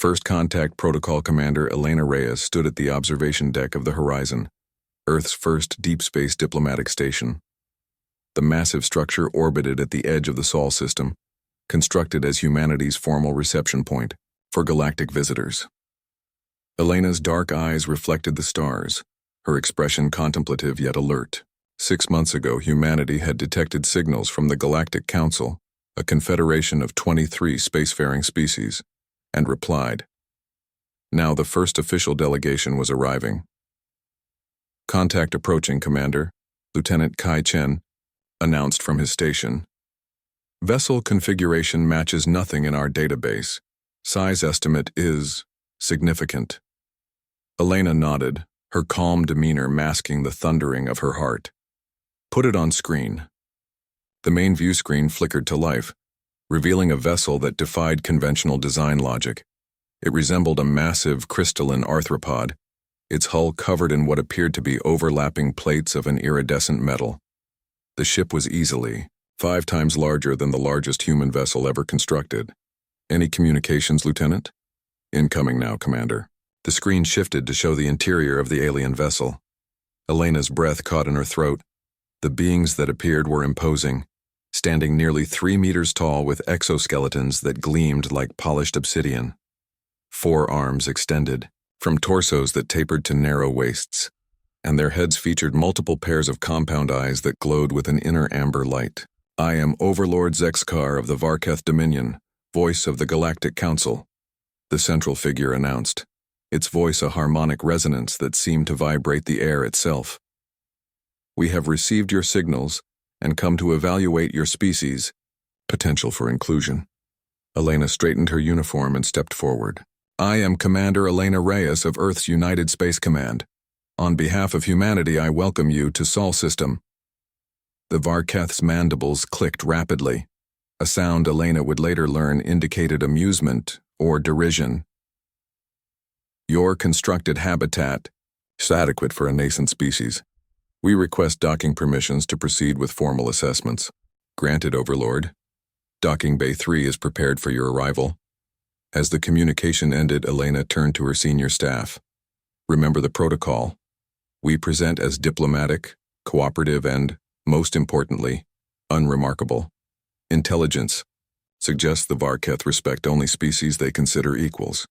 First Contact Protocol Commander Elena Reyes stood at the observation deck of the Horizon, Earth's first deep space diplomatic station. The massive structure orbited at the edge of the Sol system, constructed as humanity's formal reception point for galactic visitors. Elena's dark eyes reflected the stars, her expression contemplative yet alert. 6 months ago, humanity had detected signals from the Galactic Council, a confederation of 23 spacefaring species, and replied. Now the first official delegation was arriving. Contact approaching, Commander, Lieutenant Kai Chen announced from his station. Vessel configuration matches nothing in our database. Size estimate is significant. Elena nodded, her calm demeanor masking the thundering of her heart. Put it on screen. The main view screen flickered to life, revealing a vessel that defied conventional design logic. It resembled a massive crystalline arthropod, its hull covered in what appeared to be overlapping plates of an iridescent metal. The ship was easily 5 times larger than the largest human vessel ever constructed. Any communications, Lieutenant? Incoming now, Commander. The screen shifted to show the interior of the alien vessel. Elena's breath caught in her throat. The beings that appeared were imposing, standing nearly 3 meters tall with exoskeletons that gleamed like polished obsidian. 4 arms extended, from torsos that tapered to narrow waists, and their heads featured multiple pairs of compound eyes that glowed with an inner amber light. I am Overlord Zexkar of the Varketh Dominion, voice of the Galactic Council, the central figure announced, its voice a harmonic resonance that seemed to vibrate the air itself. We have received your signals and come to evaluate your species' potential for inclusion. Elena straightened her uniform and stepped forward. I am Commander Elena Reyes of Earth's United Space Command. On behalf of humanity, I welcome you to Sol System. The Varketh's mandibles clicked rapidly, a sound Elena would later learn indicated amusement or derision. Your constructed habitat is adequate for a nascent species. We request docking permissions to proceed with formal assessments. Granted, Overlord. Docking Bay 3 is prepared for your arrival. As the communication ended, Elena turned to her senior staff. Remember the protocol. We present as diplomatic, cooperative, and, most importantly, unremarkable. Intelligence suggests the Varketh respect only species they consider equals.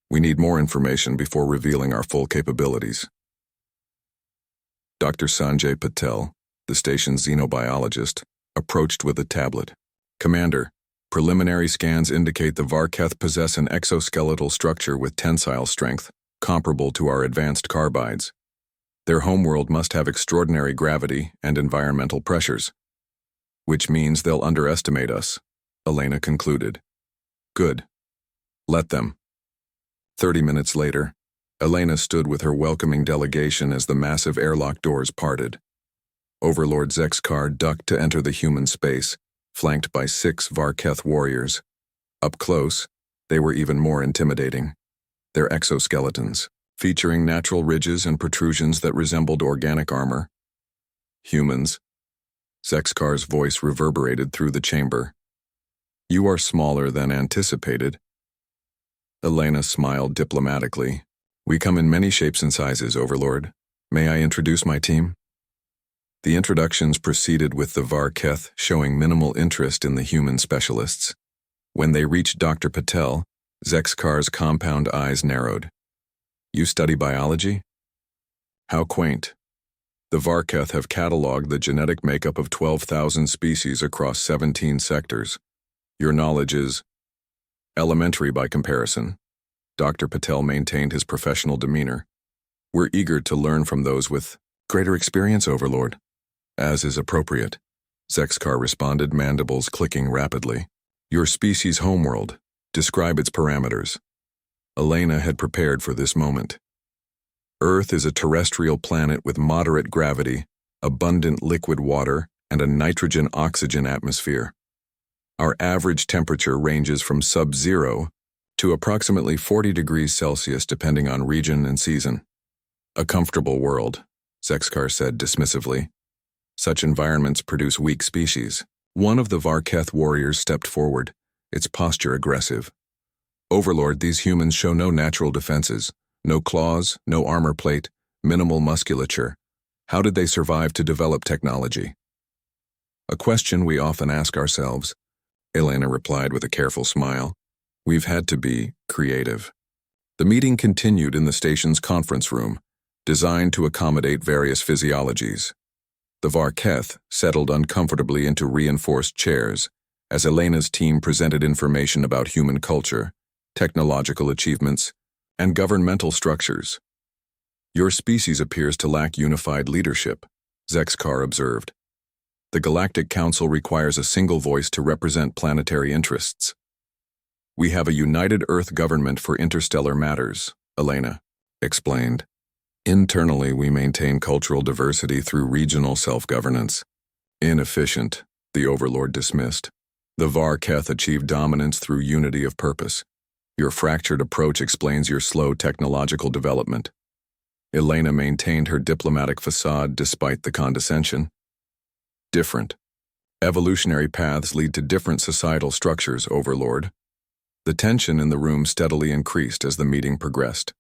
We need more information before revealing our full capabilities. Dr. Sanjay Patel, the station's xenobiologist, approached with a tablet. Commander, preliminary scans indicate the Varketh possess an exoskeletal structure with tensile strength, comparable to our advanced carbides. Their homeworld must have extraordinary gravity and environmental pressures, which means they'll underestimate us, Elena concluded. Good. Let them. 30 minutes later, Elena stood with her welcoming delegation as the massive airlock doors parted. Overlord Zexkar ducked to enter the human space, flanked by 6 Varketh warriors. Up close, they were even more intimidating. Their exoskeletons, featuring natural ridges and protrusions that resembled organic armor. Humans. Zexkar's voice reverberated through the chamber. You are smaller than anticipated. Elena smiled diplomatically. We come in many shapes and sizes, Overlord. May I introduce my team? The introductions proceeded with the Varketh showing minimal interest in the human specialists. When they reached Dr. Patel, Zexkar's compound eyes narrowed. You study biology? How quaint. The Varketh have cataloged the genetic makeup of 12,000 species across 17 sectors. Your knowledge is elementary by comparison. Dr. Patel maintained his professional demeanor. We're eager to learn from those with greater experience, Overlord. As is appropriate, Zexkar responded, mandibles clicking rapidly. Your species' homeworld. Describe its parameters. Elena had prepared for this moment. Earth is a terrestrial planet with moderate gravity, abundant liquid water, and a nitrogen-oxygen atmosphere. Our average temperature ranges from sub-zero to approximately 40 degrees Celsius depending on region and season. A comfortable world, Zexkar said dismissively. Such environments produce weak species. One of the Varketh warriors stepped forward, its posture aggressive. Overlord, these humans show no natural defenses, no claws, no armor plate, minimal musculature. How did they survive to develop technology? A question we often ask ourselves. Elena replied with a careful smile. We've had to be creative. The meeting continued in the station's conference room, designed to accommodate various physiologies. The Varketh settled uncomfortably into reinforced chairs as Elena's team presented information about human culture, technological achievements, and governmental structures. Your species appears to lack unified leadership, Zexkar observed. The Galactic Council requires a single voice to represent planetary interests. We have a united Earth government for interstellar matters, Elena explained. Internally, we maintain cultural diversity through regional self-governance. Inefficient, the Overlord dismissed. The Varketh achieved dominance through unity of purpose. Your fractured approach explains your slow technological development. Elena maintained her diplomatic facade despite the condescension. Different. Evolutionary paths lead to different societal structures, Overlord. The tension in the room steadily increased as the meeting progressed.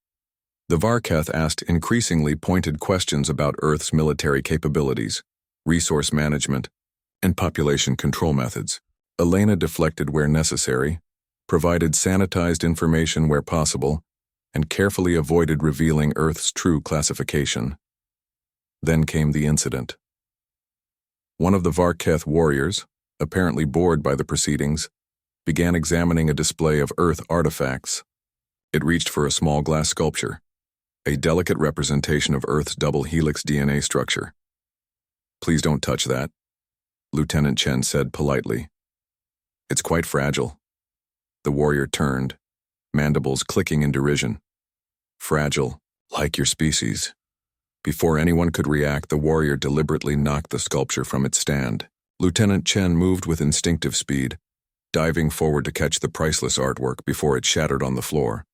The Varketh asked increasingly pointed questions about Earth's military capabilities, resource management, and population control methods. Elena deflected where necessary, provided sanitized information where possible, and carefully avoided revealing Earth's true classification. Then came the incident. One of the Varketh warriors, apparently bored by the proceedings, began examining a display of Earth artifacts. It reached for a small glass sculpture, a delicate representation of Earth's double helix DNA structure. Please don't touch that, Lieutenant Chen said politely. It's quite fragile. The warrior turned, mandibles clicking in derision. Fragile, like your species. Before anyone could react, the warrior deliberately knocked the sculpture from its stand. Lieutenant Chen moved with instinctive speed, diving forward to catch the priceless artwork before it shattered on the floor.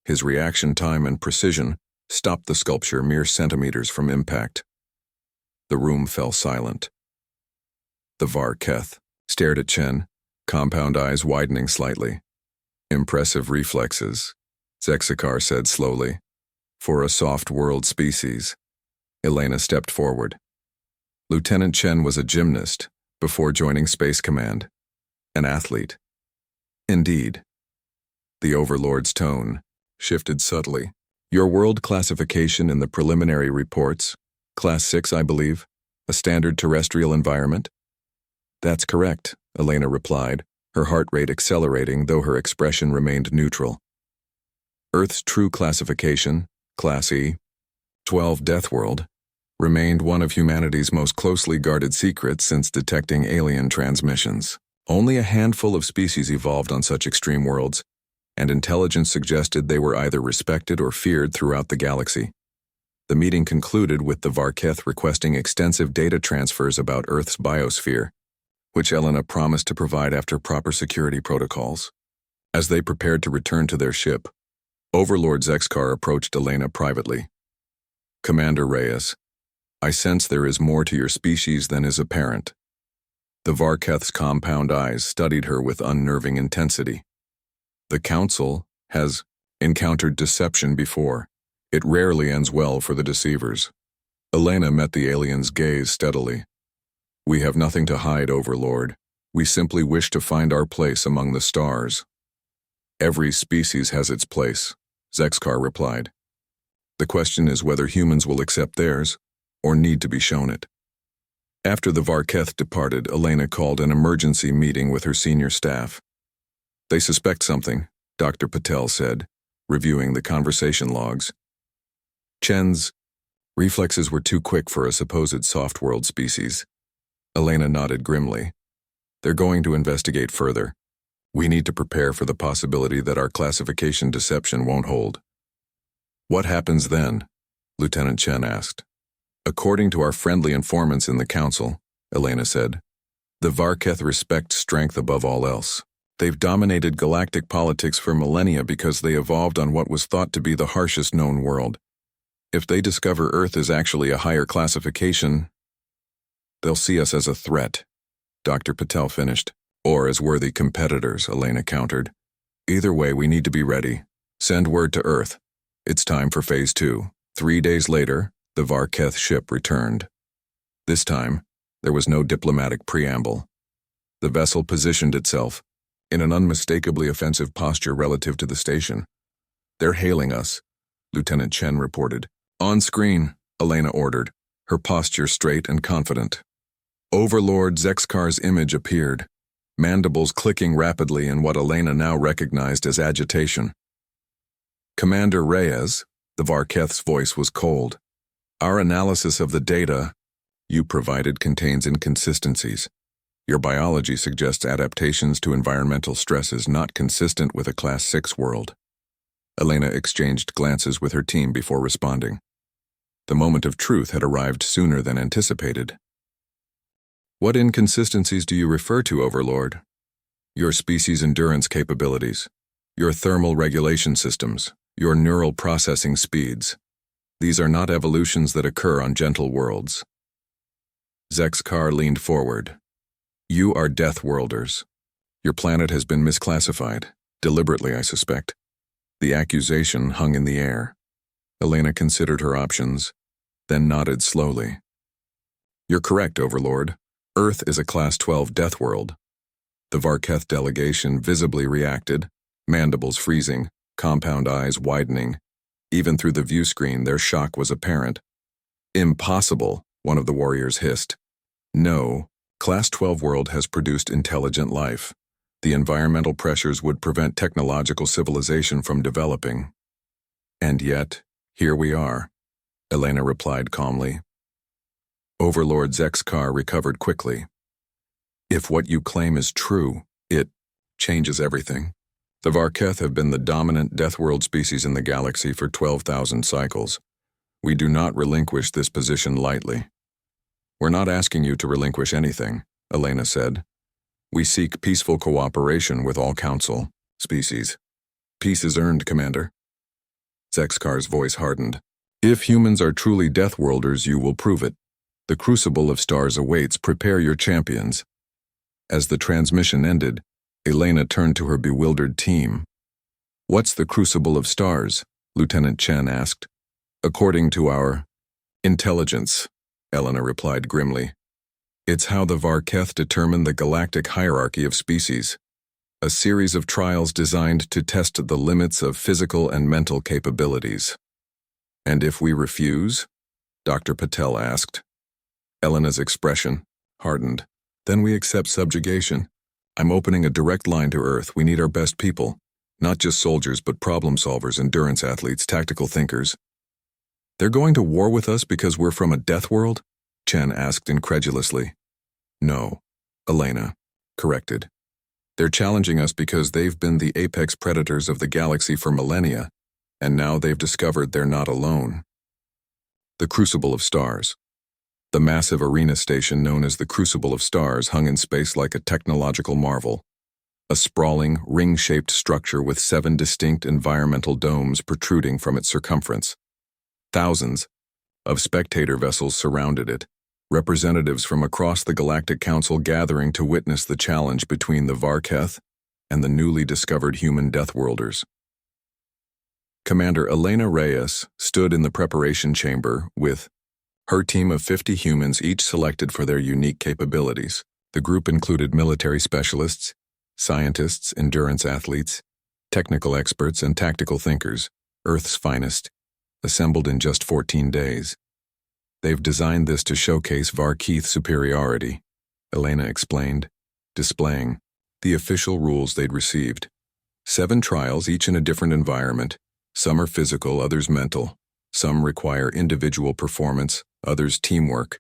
His reaction time and precision stopped the sculpture mere centimeters from impact. The room fell silent. The Varketh stared at Chen, compound eyes widening slightly. Impressive reflexes, Zexkar said slowly. For a soft-world species. Elena stepped forward. Lieutenant Chen was a gymnast before joining Space Command. An athlete. Indeed. The Overlord's tone shifted subtly. Your world classification in the preliminary reports, Class 6, I believe, a standard terrestrial environment? That's correct, Elena replied, her heart rate accelerating though her expression remained neutral. Earth's true classification, Class E, 12 Deathworld, remained one of humanity's most closely guarded secrets since detecting alien transmissions. Only a handful of species evolved on such extreme worlds, and intelligence suggested they were either respected or feared throughout the galaxy. The meeting concluded with the Varketh requesting extensive data transfers about Earth's biosphere, which Elena promised to provide after proper security protocols. As they prepared to return to their ship, Overlord Zexkar approached Elena privately. Commander Reyes, I sense there is more to your species than is apparent. The Varketh's compound eyes studied her with unnerving intensity. The Council has encountered deception before. It rarely ends well for the deceivers. Elena met the alien's gaze steadily. We have nothing to hide, Overlord. We simply wish to find our place among the stars. Every species has its place, Zexkar replied. The question is whether humans will accept theirs, or need to be shown it. After the Varketh departed, Elena called an emergency meeting with her senior staff. They suspect something, Dr. Patel said, reviewing the conversation logs. Chen's reflexes were too quick for a supposed soft-world species. Elena nodded grimly. They're going to investigate further. We need to prepare for the possibility that our classification deception won't hold. What happens then? Lieutenant Chen asked. According to our friendly informants in the Council, Elena said, the Varketh respect strength above all else. They've dominated galactic politics for millennia because they evolved on what was thought to be the harshest known world. If they discover Earth is actually a higher classification, they'll see us as a threat, Dr. Patel finished. Or as worthy competitors, Elena countered. Either way, we need to be ready. Send word to Earth. It's time for Phase 2. 3 days later, the Varketh ship returned. This time, there was no diplomatic preamble. The vessel positioned itself in an unmistakably offensive posture relative to the station. "They're hailing us," Lieutenant Chen reported. "On screen," Elena ordered, her posture straight and confident. Overlord Zexkar's image appeared, mandibles clicking rapidly in what Elena now recognized as agitation. "Commander Reyes," the Varketh's voice was cold. "Our analysis of the data you provided contains inconsistencies. Your biology suggests adaptations to environmental stresses not consistent with a Class 6 world." Elena exchanged glances with her team before responding. The moment of truth had arrived sooner than anticipated. "What inconsistencies do you refer to, Overlord?" "Your species' endurance capabilities, your thermal regulation systems, your neural processing speeds. These are not evolutions that occur on gentle worlds." Zexkar leaned forward. "You are Deathworlders. Your planet has been misclassified, deliberately, I suspect." The accusation hung in the air. Elena considered her options, then nodded slowly. "You're correct, Overlord. Earth is a Class 12 death world." The Varketh delegation visibly reacted, mandibles freezing, compound eyes widening. Even through the view screen, their shock was apparent. "Impossible," one of the warriors hissed. "No, Class 12 world has produced intelligent life. The environmental pressures would prevent technological civilization from developing." "And yet, here we are," Elena replied calmly. Overlord Zexkar recovered quickly. "If what you claim is true, it changes everything. The Varketh have been the dominant deathworld species in the galaxy for 12,000 cycles. We do not relinquish this position lightly." "We're not asking you to relinquish anything," Elena said. "We seek peaceful cooperation with all council species." "Peace is earned, Commander." Zexkar's voice hardened. "If humans are truly Deathworlders, you will prove it. The crucible of stars awaits. Prepare your champions." As the transmission ended, Elena turned to her bewildered team. "What's the crucible of stars?" Lieutenant Chen asked. "According to our intelligence," Elena replied grimly. "It's how the Varketh determine the galactic hierarchy of species. A series of trials designed to test the limits of physical and mental capabilities." "And if we refuse?" Dr. Patel asked. Elena's expression hardened. "Then we accept subjugation. I'm opening a direct line to Earth. We need our best people. Not just soldiers, but problem solvers, endurance athletes, tactical thinkers." "They're going to war with us because we're from a death world?" Chen asked incredulously. "No," Elena corrected. "They're challenging us because they've been the apex predators of the galaxy for millennia, and now they've discovered they're not alone." The Crucible of Stars. The massive arena station known as the Crucible of Stars hung in space like a technological marvel. A sprawling, ring-shaped structure with 7 distinct environmental domes protruding from its circumference. Thousands of spectator vessels surrounded it, representatives from across the Galactic Council gathering to witness the challenge between the Varketh and the newly discovered human Deathworlders. Commander Elena Reyes stood in the preparation chamber with her team of 50 humans, each selected for their unique capabilities. The group included military specialists, scientists, endurance athletes, technical experts, and tactical thinkers, Earth's finest, assembled in just 14 days. "They've designed this to showcase Varketh superiority," Elena explained, displaying the official rules they'd received. 7 trials, each in a different environment. Some are physical, others mental. Some require individual performance, others teamwork.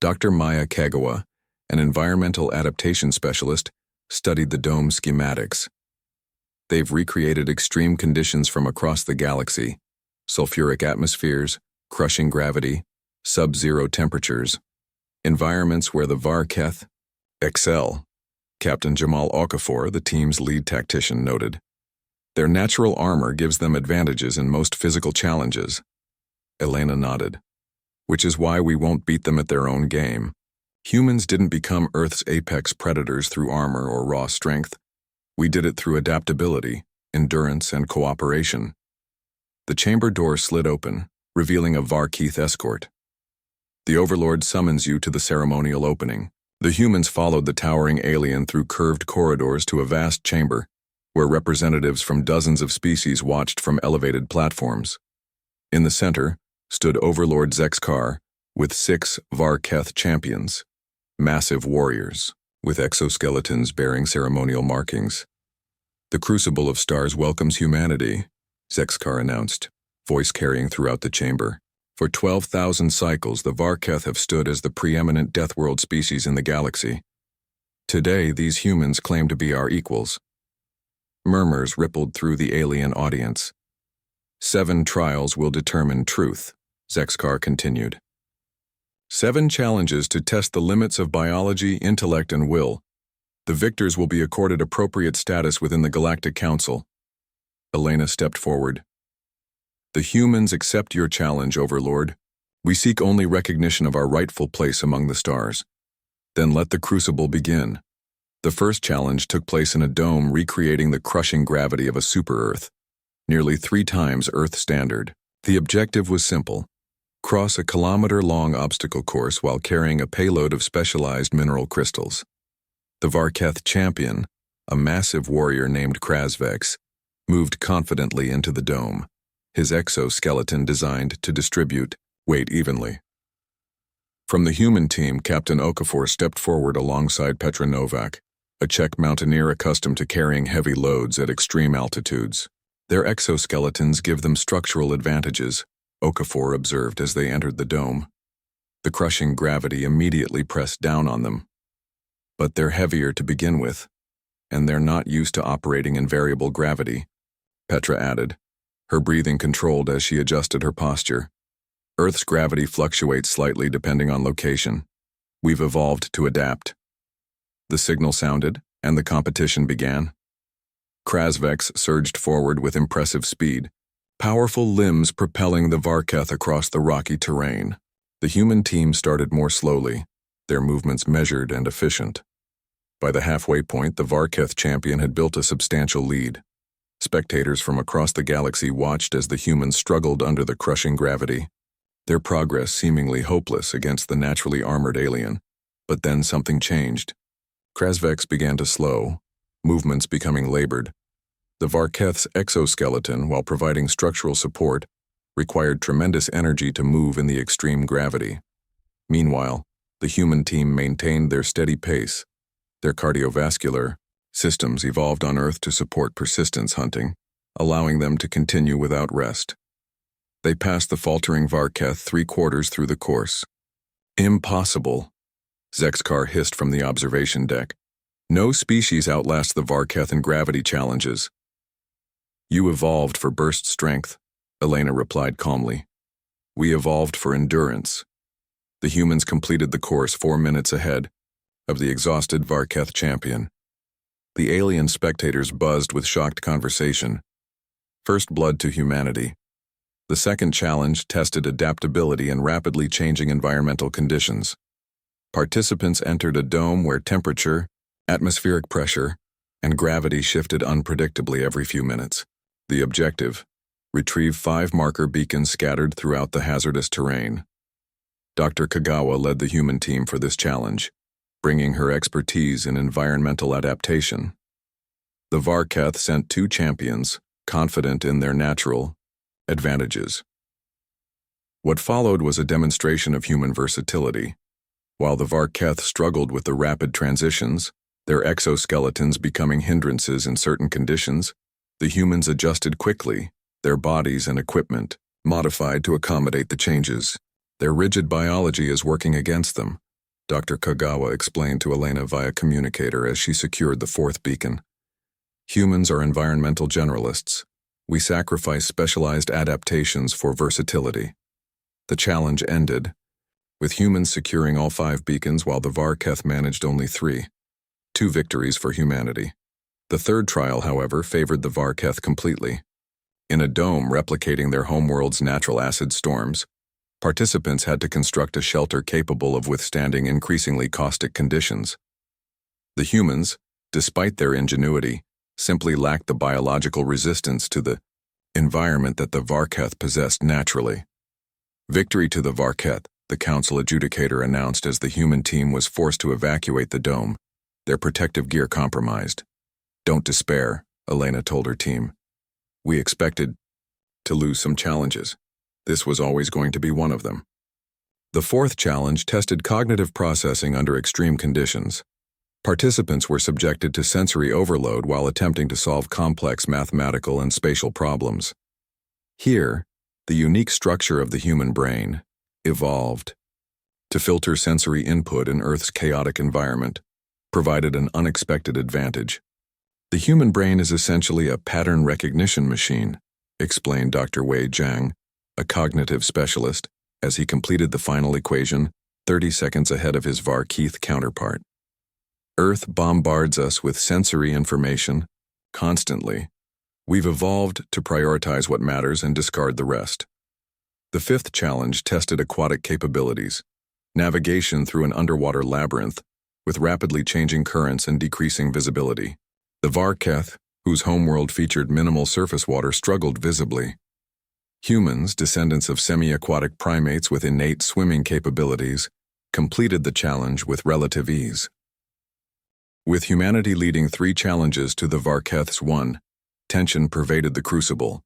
Dr. Maya Kagawa, an environmental adaptation specialist, studied the dome schematics. They've recreated extreme conditions from across the galaxy: sulfuric atmospheres, crushing gravity, sub-zero temperatures, environments where the Varketh excel, Captain Jamal Okafor, the team's lead tactician, noted. Their natural armor gives them advantages in most physical challenges. Elena nodded. Which is why we won't beat them at their own game. Humans didn't become Earth's apex predators through armor or raw strength. We did it through adaptability, endurance, and cooperation. The chamber door slid open, revealing a Varkeith escort. The Overlord summons you to the ceremonial opening. The humans followed the towering alien through curved corridors to a vast chamber, where representatives from dozens of species watched from elevated platforms. In the center stood Overlord Zexkar with 6 Varkeith champions, massive warriors, with exoskeletons bearing ceremonial markings. "The Crucible of Stars welcomes humanity," Zexkar announced, voice carrying throughout the chamber. "For 12,000 cycles, the Varkeith have stood as the preeminent Deathworld species in the galaxy. Today, these humans claim to be our equals." Murmurs rippled through the alien audience. 7 trials will determine truth," Zexkar continued. 7 challenges to test the limits of biology, intellect, and will. The victors will be accorded appropriate status within the Galactic Council. Elena stepped forward. "The humans accept your challenge, Overlord. We seek only recognition of our rightful place among the stars. Then let the crucible begin." The first challenge took place in a dome recreating the crushing gravity of a super-Earth, nearly 3 times Earth standard. The objective was simple: cross a kilometer-long obstacle course while carrying a payload of specialized mineral crystals. The Varkeith champion, a massive warrior named Krasvex, moved confidently into the dome, his exoskeleton designed to distribute weight evenly. From the human team, Captain Okafor stepped forward alongside Petra Novak, a Czech mountaineer accustomed to carrying heavy loads at extreme altitudes. "Their exoskeletons give them structural advantages," Okafor observed as they entered the dome. "The crushing gravity immediately pressed down on them. But they're heavier to begin with, and they're not used to operating in variable gravity," Petra added, her breathing controlled as she adjusted her posture. "Earth's gravity fluctuates slightly depending on location. We've evolved to adapt." The signal sounded, and the competition began. Krasvex surged forward with impressive speed, powerful limbs propelling the Varkeith across the rocky terrain. The human team started more slowly, their movements measured and efficient. By the halfway point, the Varkeith champion had built a substantial lead. Spectators from across the galaxy watched as the humans struggled under the crushing gravity, their progress seemingly hopeless against the naturally armored alien. But then something changed. Krasvex began to slow, movements becoming labored. The Varkeith's exoskeleton, while providing structural support, required tremendous energy to move in the extreme gravity. Meanwhile, the human team maintained their steady pace. Their cardiovascular systems evolved on Earth to support persistence hunting, allowing them to continue without rest. They passed the faltering Varkeith 3/4 through the course. "Impossible," Zexkar hissed from the observation deck. "No species outlasts the Varkeith in gravity challenges." "You evolved for burst strength," Elena replied calmly. "We evolved for endurance." The humans completed the course 4 minutes ahead of the exhausted Varkeith champion. The alien spectators buzzed with shocked conversation. First blood to humanity. The second challenge tested adaptability in rapidly changing environmental conditions. Participants entered a dome where temperature, atmospheric pressure, and gravity shifted unpredictably every few minutes. The objective: retrieve 5 marker beacons scattered throughout the hazardous terrain. Dr. Kagawa led the human team for this challenge, bringing her expertise in environmental adaptation. The Varkeith sent 2 champions, confident in their natural advantages. What followed was a demonstration of human versatility. While the Varkeith struggled with the rapid transitions, their exoskeletons becoming hindrances in certain conditions, the humans adjusted quickly, their bodies and equipment modified to accommodate the changes. Their rigid biology is working against them, Dr. Kagawa explained to Elena via communicator as she secured the 4th beacon. Humans are environmental generalists. We sacrifice specialized adaptations for versatility. The challenge ended, with humans securing all 5 beacons while the Varkeith managed only 3. 2 victories for humanity. The third trial, however, favored the Varkeith completely. In a dome replicating their homeworld's natural acid storms, participants had to construct a shelter capable of withstanding increasingly caustic conditions. The humans, despite their ingenuity, simply lacked the biological resistance to the environment that the Varketh possessed naturally. Victory to the Varketh, the council adjudicator announced as the human team was forced to evacuate the dome, their protective gear compromised. Don't despair, Elena told her team. We expected to lose some challenges. This was always going to be one of them. The fourth challenge tested cognitive processing under extreme conditions. Participants were subjected to sensory overload while attempting to solve complex mathematical and spatial problems. Here, the unique structure of the human brain evolved to filter sensory input in Earth's chaotic environment, provided an unexpected advantage. The human brain is essentially a pattern recognition machine, explained Dr. Wei Zhang, a cognitive specialist, as he completed the final equation 30 seconds ahead of his Varketh counterpart. Earth bombards us with sensory information constantly. We've evolved to prioritize what matters and discard the rest. The fifth challenge tested aquatic capabilities, navigation through an underwater labyrinth with rapidly changing currents and decreasing visibility. The Varketh, whose homeworld featured minimal surface water, struggled visibly. Humans, descendants of semi-aquatic primates with innate swimming capabilities, completed the challenge with relative ease. With humanity leading 3 challenges to the Varketh's 1, tension pervaded the crucible.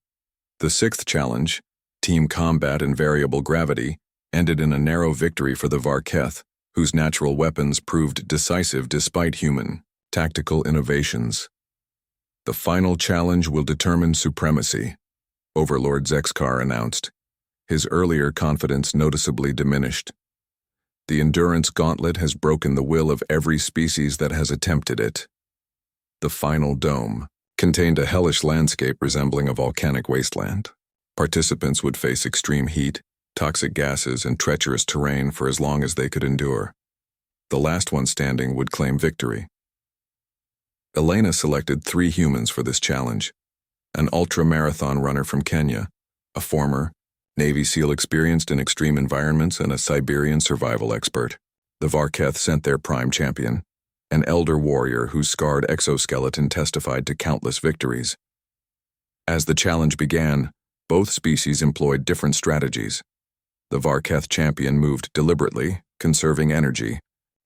The 6th challenge, team combat and variable gravity, ended in a narrow victory for the Varketh, whose natural weapons proved decisive despite human tactical innovations. The final challenge will determine supremacy, Overlord Zexkar announced, his earlier confidence noticeably diminished. The endurance gauntlet has broken the will of every species that has attempted it. The final dome contained a hellish landscape resembling a volcanic wasteland. Participants would face extreme heat, toxic gases, and treacherous terrain for as long as they could endure. The last one standing would claim victory. Elena selected 3 humans for this challenge: an ultra-marathon runner from Kenya, a former Navy SEAL experienced in extreme environments, and a Siberian survival expert. The Varketh sent their prime champion, an elder warrior whose scarred exoskeleton testified to countless victories. As the challenge began, both species employed different strategies. The Varketh champion moved deliberately, conserving energy,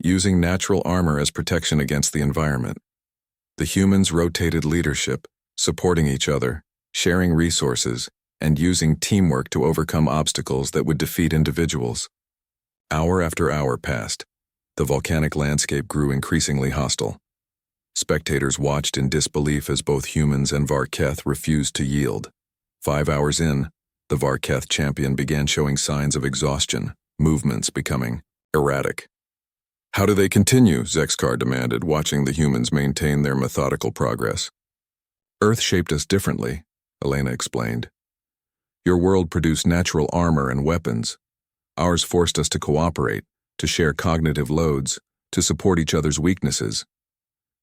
using natural armor as protection against the environment. The humans rotated leadership, supporting each other, sharing resources, and using teamwork to overcome obstacles that would defeat individuals. Hour after hour passed. The volcanic landscape grew increasingly hostile. Spectators watched in disbelief as both humans and Varketh refused to yield. 5 hours in, the Varketh champion began showing signs of exhaustion, movements becoming erratic. How do they continue? Zexkar demanded, watching the humans maintain their methodical progress. Earth shaped us differently, Elena explained. Your world produced natural armor and weapons. Ours forced us to cooperate, to share cognitive loads, to support each other's weaknesses.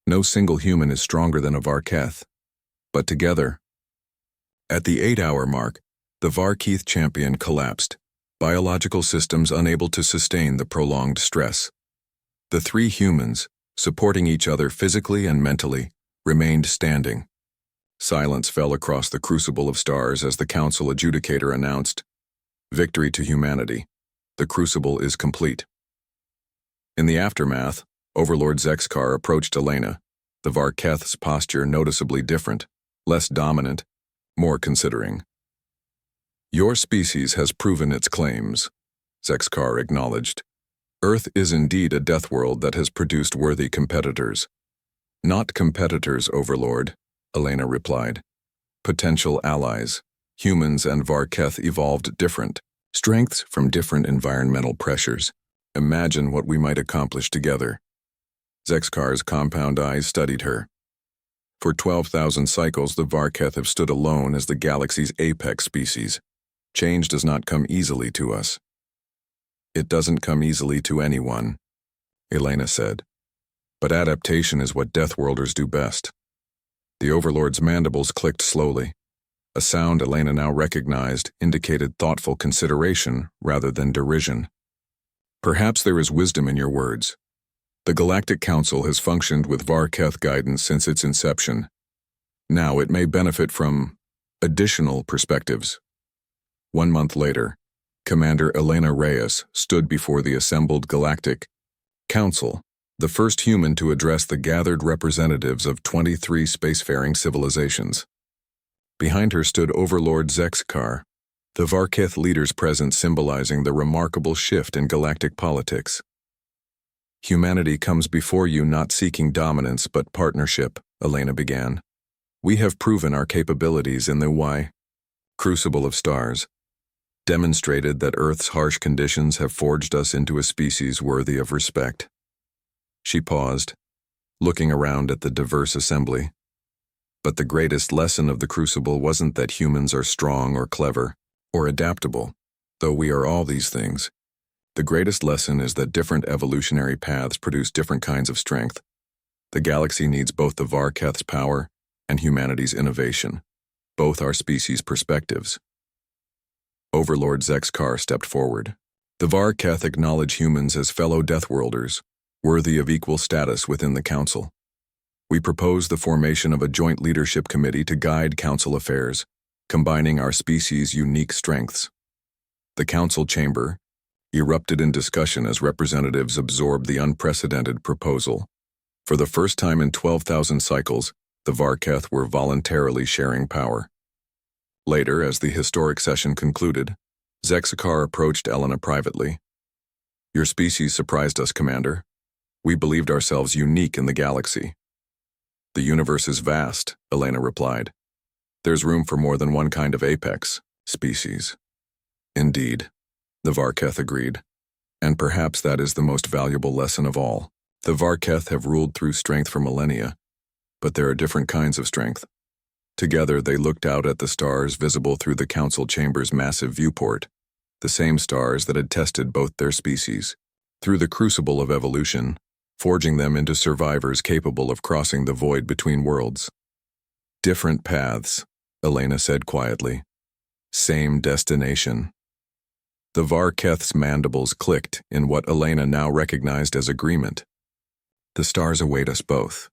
No single human is stronger than a Varketh, but together. At the 8-hour mark, the Varketh champion collapsed, biological systems unable to sustain the prolonged stress. The 3 humans, supporting each other physically and mentally, remained standing. Silence fell across the crucible of stars as the council adjudicator announced, "Victory to humanity. The crucible is complete." In the aftermath, Overlord Zexkar approached Elena, the Varketh's posture noticeably different, less dominant, more considering. "Your species has proven its claims," Zexkar acknowledged. "Earth is indeed a death world that has produced worthy competitors." "Not competitors, Overlord," Elena replied. "Potential allies. Humans and Varketh evolved different strengths from different environmental pressures. Imagine what we might accomplish together." Zexkar's compound eyes studied her. For 12,000 cycles, the Varketh have stood alone as the galaxy's apex species. Change does not come easily to us. "It doesn't come easily to anyone," Elena said. "But adaptation is what Deathworlders do best." The Overlord's mandibles clicked slowly. A sound Elena now recognized indicated thoughtful consideration rather than derision. "Perhaps there is wisdom in your words. The Galactic Council has functioned with Varketh guidance since its inception. Now it may benefit from additional perspectives. 1 month later, Commander Elena Reyes stood before the assembled Galactic Council, the first human to address the gathered representatives of 23 spacefaring civilizations. Behind her stood Overlord Zexkar, the Varketh leaders present symbolizing the remarkable shift in galactic politics. Humanity comes before you not seeking dominance but partnership, Elena began. We have proven our capabilities in the HFY Crucible of Stars, demonstrated that Earth's harsh conditions have forged us into a species worthy of respect. She paused, looking around at the diverse assembly. But the greatest lesson of the Crucible wasn't that humans are strong or clever or adaptable, though we are all these things. The greatest lesson is that different evolutionary paths produce different kinds of strength. The galaxy needs both the Varketh's power and humanity's innovation, both our species' perspectives. Overlord Zexkar stepped forward. The Varketh acknowledge humans as fellow Deathworlders, worthy of equal status within the Council. We propose the formation of a joint leadership committee to guide Council affairs, combining our species' unique strengths. The Council chamber erupted in discussion as representatives absorbed the unprecedented proposal. For the first time in 12,000 cycles, the Varketh were voluntarily sharing power. Later, as the historic session concluded, Zexkar approached Elena privately. Your species surprised us, Commander. We believed ourselves unique in the galaxy. The universe is vast, Elena replied. There's room for more than one kind of apex species. Indeed, the Varketh agreed. And perhaps that is the most valuable lesson of all. The Varketh have ruled through strength for millennia, but there are different kinds of strength. Together they looked out at the stars visible through the Council chamber's massive viewport, the same stars that had tested both their species, through the crucible of evolution, forging them into survivors capable of crossing the void between worlds. Different paths, Elena said quietly. Same destination. The Varketh's mandibles clicked in what Elena now recognized as agreement. The stars await us both.